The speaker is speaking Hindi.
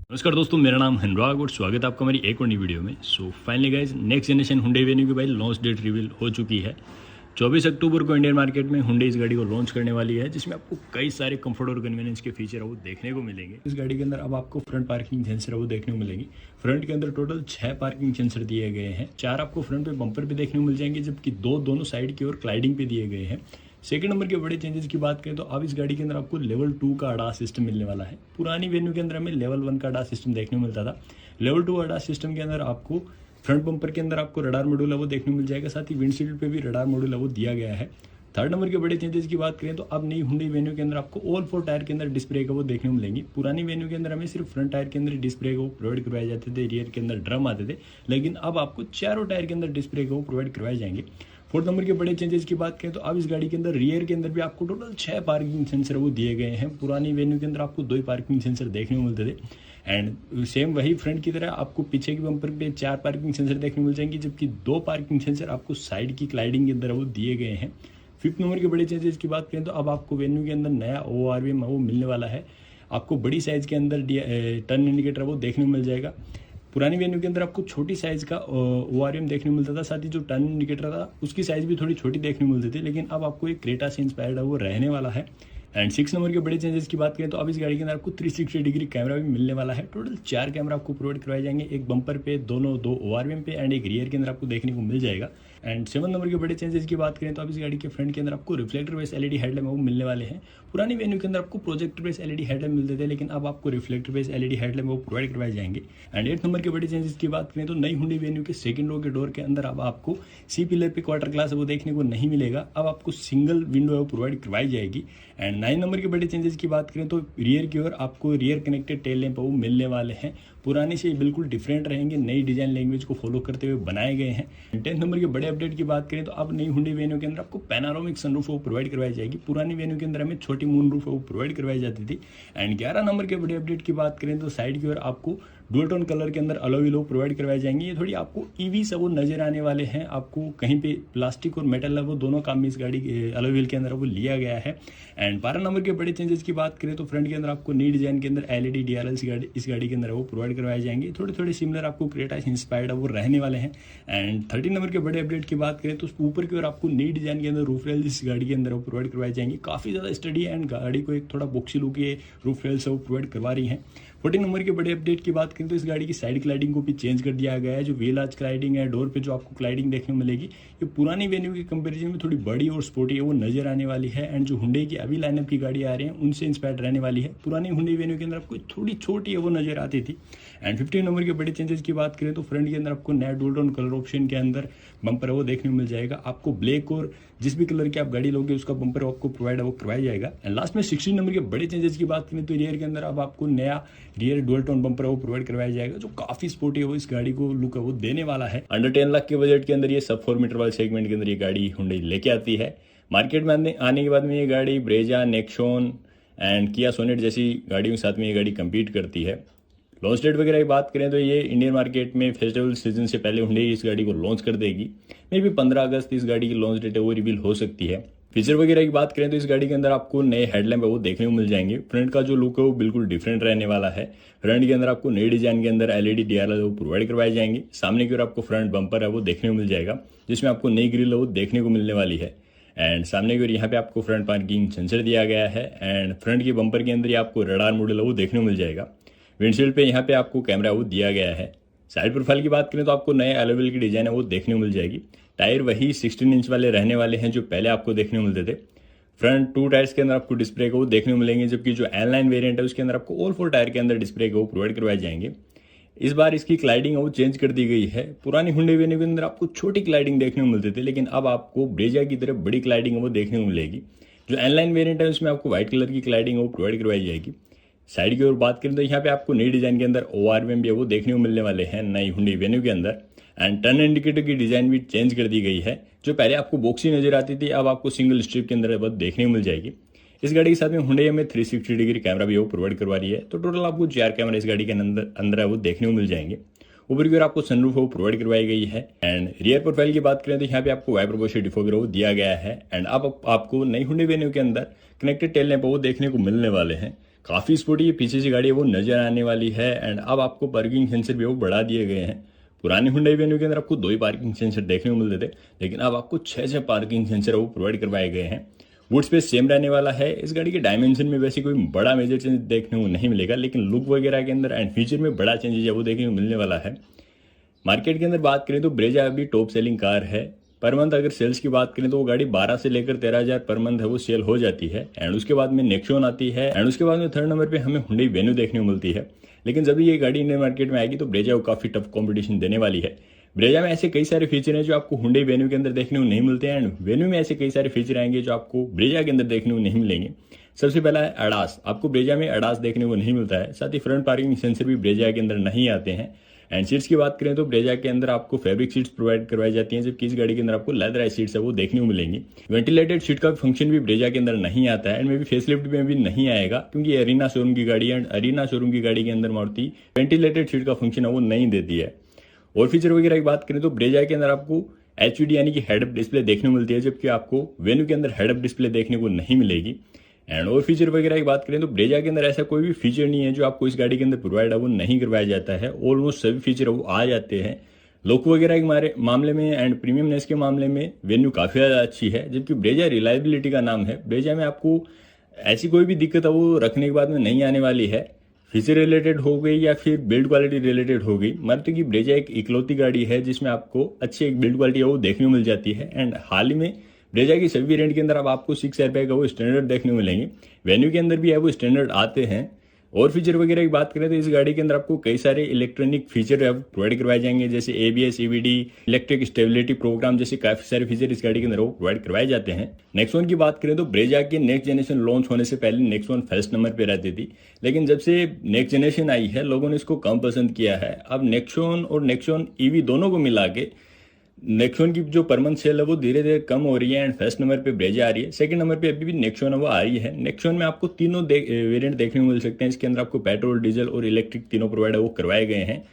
नमस्कार दोस्तों, मेरा नाम है अनुराग और स्वागत है आपका हमारी एक और नई वीडियो में। So finally guys, next generation Hyundai venue की भाई लॉन्च डेट रिवील हो चुकी है। 24 अक्टूबर को इंडियन मार्केट में हुंडई इस गाड़ी को लॉन्च करने वाली है, जिसमें आपको कई सारे कंफर्ट और कन्वीनियंस के फीचर है वो देखने को मिलेंगे। इस गाड़ी के अंदर अब आपको फ्रंट पार्किंग सेंसर है वो देखने को मिलेंगी। फ्रंट के अंदर टोटल 6 पार्किंग सेंसर दिए गए हैं। 4 आपको फ्रंट पे बम्पर पे देखने को मिल जाएंगे, जबकि 2 दोनों साइड की ओर क्लाइडिंग पे दिए गए हैं। सेकंड नंबर के बड़े चेंजेस की बात करें तो अब इस गाड़ी के अंदर आपको लेवल 2 का ADAS सिस्टम मिलने वाला है। पुरानी वेन्यू के अंदर हमें लेवल 1 का ADAS सिस्टम देखने को मिलता था। लेवल 2 ADAS सिस्टम के अंदर आपको फ्रंट बम्पर के अंदर आपको रडार मॉड्यूल है वो देखने को मिल जाएगा, साथ ही विंडशील्ड पे भी रडार मॉड्यूल है वो दिया गया है। थर्ड नंबर के बड़े चेंजेस की बात करें तो अब नई हुंडई वेन्यू के अंदर आपको ऑल 4 टायर के अंदर डिस्क ब्रेक है वो देखने को मिलेंगी। पुरानी वेन्यू के अंदर हमें सिर्फ फ्रंट टायर के अंदर डिस्क ब्रेक वो प्रोवाइड करवाए जाते थे, रियर के अंदर ड्रम आते थे, लेकिन अब आपको चारों टायर के अंदर डिस्क ब्रेक वो प्रोवाइड करवाए जाएंगे। फोर्थ नंबर के बड़े चेंजेस की बात करें तो अब इस गाड़ी के अंदर रियर के अंदर भी आपको टोटल 6 पार्किंग सेंसर वो दिए गए हैं। पुरानी वेन्यू के अंदर आपको 2 पार्किंग सेंसर देखने को मिलते थे, एंड सेम वही फ्रंट की तरह आपको पीछे की बम्पर पे 4 पार्किंग सेंसर देखने को मिल जाएंगे, जबकि 2 पार्किंग सेंसर आपको साइड की क्लाइडिंग के अंदर वो दिए गए हैं। फिफ्थ नंबर के बड़े चेंजेस की बात करें तो अब आपको वेन्यू के अंदर नया ORVM वो मिलने वाला है। आपको बड़ी साइज़ के अंदर टर्न इंडिकेटर वो देखने को मिल जाएगा। पुरानी वेन्यू के अंदर आपको छोटी साइज़ का ORVM देखने को मिलता था, साथ ही जो टर्न इंडिकेटर था उसकी साइज़ भी थोड़ी छोटी देखने को मिलती थी, लेकिन अब आपको एक क्रेटा से इंस्पायर्ड है वो रहने वाला है। एंड 6 नंबर के बड़े चेंजेस की बात करें तो अब इस गाड़ी के अंदर आपको 360 डिग्री कैमरा भी मिलने वाला है। टोटल 4 कैमरा आपको प्रोवाइड करवाए जाएंगे, एक बम्पर पे, दो ORVM पे एंड एक रियर के अंदर आपको देखने को मिल जाएगा। एंड 7 नंबर के बड़े चेंजेस की बात करें तो अब इस गाड़ी के फ्रंट के अंदर आपको रिफ्लेक्टर बेस LED हेडलैम्प वो मिलने वाले हैं। पुरानी वेन्यू के अंदर आपको प्रोजेक्टर बेस LED हेडलैम्प मिलते थे, लेकिन अब आपको रिफ्लेक्टर बेस LED हेडलैम्प वो प्रोवाइड करवाए जाएंगे। एंड 8 नंबर के बड़े चेंजेस की बात करें तो नई हुंडई वेन्यू के सेकंड रो के डोर के अंदर अब आपको सी पिलर पे क्वार्टर ग्लास वो देखने को नहीं मिलेगा, अब आपको सिंगल विंडो है वो प्रोवाइड करवाई जाएगी। एंड 9 नंबर के बड़े चेंजेस की बात करें तो रियर की ओर आपको रियर कनेक्टेड टेल लैंप वो मिलने वाले हैं। पुराने से बिल्कुल डिफरेंट रहेंगे, नई डिजाइन लैंग्वेज को फॉलो करते हुए बनाए गए हैं। 10 नंबर के बड़े अपडेट की बात करें तो अब नई हुंडई वेन्यू के अंदर आपको पैनारोमिक सनरूफ वो प्रोवाइड करवाई जाएगी। पुरानी वेन्यू के अंदर हमें छोटी मून रूफ वो प्रोवाइड करवाई जाती थी। एंड 11 नंबर के बड़े अपडेट की बात करें तो साइड की ओर आपको डुअल टोन कलर के अंदर अलॉय व्हील प्रोवाइड करवाए जाएंगे। ये थोड़ी आपको ईवी सब वो नजर आने वाले हैं। आपको कहीं पे प्लास्टिक और मेटल है वो दोनों काम में इस गाड़ी के अलॉय व्हील के अंदर वो लिया गया है। एंड 12 नंबर के बड़े चेंजेस की बात करें तो फ्रंट के अंदर आपको नई डिजाइन के अंदर LED DRL इस गाड़ी के अंदर वो प्रोवाइड करवाए जाएंगे। थोड़े थोड़े सिमिलर आपको क्रेटा से इंस्पायर्ड वो रहने वाले हैं। एंड 13 नंबर के बड़े अपडेट की बात करें तो ऊपर की ओर आपको नई डिजाइन के अंदर रूफ रेल्स इस गाड़ी के अंदर वो प्रोवाइड करवाए जाएंगे। काफ़ी ज़्यादा स्टडी है एंड गाड़ी को एक थोड़ा बॉक्सी लुक ये रूफ रेल्स वो प्रोवाइड करवा रही हैं। 14 नंबर के बड़े अपडेट की बात करें तो इस गाड़ी की साइड क्लाइडिंग को भी चेंज कर दिया गया है। जो व्हील आर्च क्लाइडिंग है, डोर पे जो आपको क्लाइडिंग देखने को मिलेगी, ये पुरानी वेन्यू के कंपैरिजन में थोड़ी बड़ी और स्पोर्टी है वो नजर आने वाली है। एंड जो हुंडई की अभी लाइनअप की गाड़ी आ रही हैं उनसे इंस्पायर्ड रहने वाली है। पुरानी हुंडई वेन्यू के अंदर आपको थोड़ी छोटी है वो नजर आती थी। एंड 15 नंबर के बड़े चेंजेस की बात करें तो फ्रंट के अंदर आपको नया डुअल टोन कलर ऑप्शन के अंदर बम्पर है वो देखने को मिल जाएगा। आपको ब्लैक और जिस भी कलर की आप गाड़ी लोगे उसका बम्पर आपको प्रोवाइड वो करवाया जाएगा। एंड लास्ट में 16 नंबर के बड़े चेंजेस की बात करें तो रियर के अंदर अब आपको नया रियर डुअल टोन बम्पर वो प्रोवाइड करवाया जाएगा, जो काफी स्पोर्टी है वो इस गाड़ी को लुक है वो देने वाला है। अंडर 10 लाख के बजट के अंदर ये सब 4 मीटर वाले सेगमेंट के अंदर ये गाड़ी हुंडई लेके आती है। मार्केट में आने के बाद में ये गाड़ी ब्रेजा, नेक्सॉन एंड किया सोनेट जैसी गाड़ियों के साथ में ये गाड़ी कम्पीट करती है। लॉन्च डेट वगैरह की बात करें तो ये इंडियन मार्केट में फेस्टिवल सीजन से पहले हुंडई इस गाड़ी को लॉन्च कर देगी। मे भी 15 अगस्त इस गाड़ी की लॉन्च डेट है वो रिवील हो सकती है। फीचर वगैरह की बात करें तो इस गाड़ी के अंदर आपको नए हेडलैम्प है वो देखने को मिल जाएंगे। फ्रंट का जो लुक है वो बिल्कुल डिफरेंट रहने वाला है। फ्रंट के अंदर आपको नई डिजाइन के अंदर LED DRL वो प्रोवाइड करवाए जाएंगे। सामने की ओर आपको फ्रंट बम्पर है वो देखने को मिल जाएगा, जिसमें आपको नई ग्रिल है वो देखने को मिलने वाली है। एंड सामने की ओर यहाँ पे आपको फ्रंट पार्किंग सेंसर दिया गया है। एंड फ्रंट के बम्पर के अंदर आपको रडार मॉड्यूल है वो देखने को मिल जाएगा। विंडशील्ड पे यहाँ पे आपको कैमरा वो दिया गया है। साइड प्रोफाइल की बात करें तो आपको नए अलॉय व्हील की डिजाइन है वो देखने को मिल जाएगी। टायर वही 16 इंच वाले रहने वाले हैं जो पहले आपको देखने को मिलते थे। फ्रंट 2 टायर्स के अंदर आपको डिस्प्ले को देखने को मिलेंगे, जबकि जो N-line वेरिएंट है उसके अंदर आपको ऑल 4 टायर के अंदर डिस्प्ले को प्रोवाइड करवाए जाएंगे। इस बार इसकी क्लाइडिंग वो चेंज कर दी गई है। पुरानी हुंडई वेन्यू के अंदर आपको छोटी क्लाइडिंग देखने को मिलती थी, लेकिन अब आपको ब्रेजा की तरफ बड़ी क्लाइडिंग वो देखने को मिलेगी। जो N-line वेरिएंट है उसमें आपको व्हाइट कलर की क्लाइडिंग वो प्रोवाइड करवाई जाएगी। साइड की ओर बात करें तो यहाँ पे आपको नई डिजाइन के अंदर ORVM भी वो देखने को मिलने वाले हैं नई हुंडई वेन्यू के अंदर। एंड टर्न इंडिकेटर की डिजाइन भी चेंज कर दी गई है। जो पहले आपको बॉक्सी नजर आती थी अब आपको सिंगल स्ट्रिप के अंदर बस देखने को मिल जाएगी। इस गाड़ी के साथ में हुंडई हमें 360 डिग्री कैमरा भी वो प्रोवाइड करवा रही है। तो टोटल आपको 4 कैमरा इस गाड़ी के अंदर है वो देखने को मिल जाएंगे। ऊपर की ओर आपको सनरूफ वो प्रोवाइड करवाई गई है। एंड रियर प्रोफाइल की बात करें तो यहाँ पे आपको वाइपर वॉशर डिफोगर वो दिया गया है। एंड अब आपको नई हुंडई वेन्यू के अंदर कनेक्टेड टेल लैंप वो देखने को मिलने वाले हैं। काफ़ी स्पोर्टी ये पीछे से गाड़ी है वो नज़र आने वाली है। एंड अब आपको पार्किंग सेंसर भी वो बढ़ा दिए गए हैं। पुरानी हुंडई वेन्यू के अंदर आपको 2 ही पार्किंग सेंसर देखने को मिलते थे, लेकिन अब आपको 6 पार्किंग सेंसर वो प्रोवाइड करवाए गए हैं। बूट स्पेस सेम रहने वाला है। इस गाड़ी के डायमेंशन में वैसे कोई बड़ा मेजर चेंज देखने को नहीं मिलेगा, लेकिन लुक वगैरह के अंदर एंड फीचर में बड़ा चेंजेस है वो देखने को मिलने वाला है। मार्केट के अंदर बात करें तो ब्रेजा अभी टॉप सेलिंग कार है। पर मंथ अगर सेल्स की बात करें तो वो गाड़ी 12 से लेकर 13,000 पर मंथ है वो सेल हो जाती है। एंड उसके बाद में नेक्सॉन आती है। एंड उसके बाद में थर्ड नंबर पे हमें हुंडई वेन्यू देखने को मिलती है। लेकिन जब ये गाड़ी इंडियन मार्केट में आएगी तो ब्रेजा को काफ़ी टफ कॉम्पिटिशन देने वाली है। ब्रेजा में ऐसे कई सारे फीचर हैं जो आपको हुंडई वेन्यू के अंदर देखने को नहीं मिलते हैं। एंड वेन्यू में ऐसे कई सारे फीचर आएंगे जो आपको ब्रेजा के अंदर देखने को नहीं मिलेंगे। सबसे पहला है अडास। आपको ब्रेजा में अडास देखने को नहीं मिलता है। साथ ही फ्रंट पार्किंग सेंसर भी ब्रेजा के अंदर नहीं आते हैं। एंड सीट्स की बात करें तो ब्रेजा के अंदर आपको फैब्रिक सीट्स प्रोवाइड करवाई जाती हैं, जबकि इस गाड़ी के अंदर आपको लेदर सीट्स है वो देखने को मिलेंगी। वेंटिलेटेड सीट का फंक्शन भी ब्रेजा के अंदर नहीं आता है। एंड मे भी फेसलिफ्ट में भी नहीं आएगा, क्योंकि अरीना शोरूम की गाड़ी एंड अरीना शोरूम की गाड़ी के अंदर मारुति वेंटिलेटेड सीट का फंक्शन है वो नहीं देती है। और फीचर वगैरह की बात करें तो ब्रेजा के अंदर आपको HUD यानी कि हेड अप डिस्प्ले देखने को मिलती है, जबकि आपको वेन्यू के अंदर हेड अप डिस्प्ले देखने को नहीं मिलेगी। एंड और फीचर वगैरह की बात करें तो ब्रेजा के अंदर ऐसा कोई भी फीचर नहीं है जो आपको इस गाड़ी के अंदर प्रोवाइड है वो नहीं करवाया जाता है। ऑलमोस्ट सभी फीचर वो आ जाते हैं। लुक वगैरह के मामले में एंड प्रीमियमनेस के मामले में वेन्यू काफ़ी ज़्यादा अच्छी है, जबकि ब्रेजा रिलायबिलिटी का नाम है। ब्रेजा में आपको ऐसी कोई भी दिक्कत है वो रखने के बाद में नहीं आने वाली है। फीचर रिलेटेड हो गई या फिर बिल्ड क्वालिटी रिलेटेड हो गई, मारुति की ब्रेजा एक इकलौती गाड़ी है जिसमें आपको अच्छी एक बिल्ड क्वालिटी है वो देखने को मिल जाती है। एंड हाल ही में ब्रेजा की सभी वेरिएंट के अंदर अब आपको 6 एयरबैग का वो स्टैंडर्ड देखने को मिलेंगे। वेन्यू के अंदर भी है वो स्टैंडर्ड आते हैं। और फीचर वगैरह की बात करें तो इस गाड़ी के अंदर आपको कई सारे इलेक्ट्रॉनिक फीचर प्रोवाइड करवाए जाएंगे, जैसे ABS, EBD, electric stability programme जैसे काफी सारे फीचर इस गाड़ी के अंदर वो प्रोवाइड करवाए जाते हैं। नेक्सॉन की बात करें तो ब्रेजा के नेक्स्ट जनरेशन लॉन्च होने से पहले नेक्सॉन फर्स्ट नंबर पे रहती थी, लेकिन जब से नेक्स्ट जनरेशन आई है लोगों ने इसको कम पसंद किया है। अब नेक्सॉन और नेक्सॉन EV दोनों को मिला के नेक्सॉन की जो पर मंथ सेल है वो धीरे धीरे कम हो रही है। एंड फर्स्ट नंबर पे ब्रेजा आ रही है। सेकंड नंबर पे अभी भी नेक्सॉन है वो आ रही है। नेक्सॉन में आपको तीनों वेरिएंट देखने को मिल सकते हैं। इसके अंदर आपको पेट्रोल, डीजल और इलेक्ट्रिक तीनों प्रोवाइड है वो करवाए गए हैं।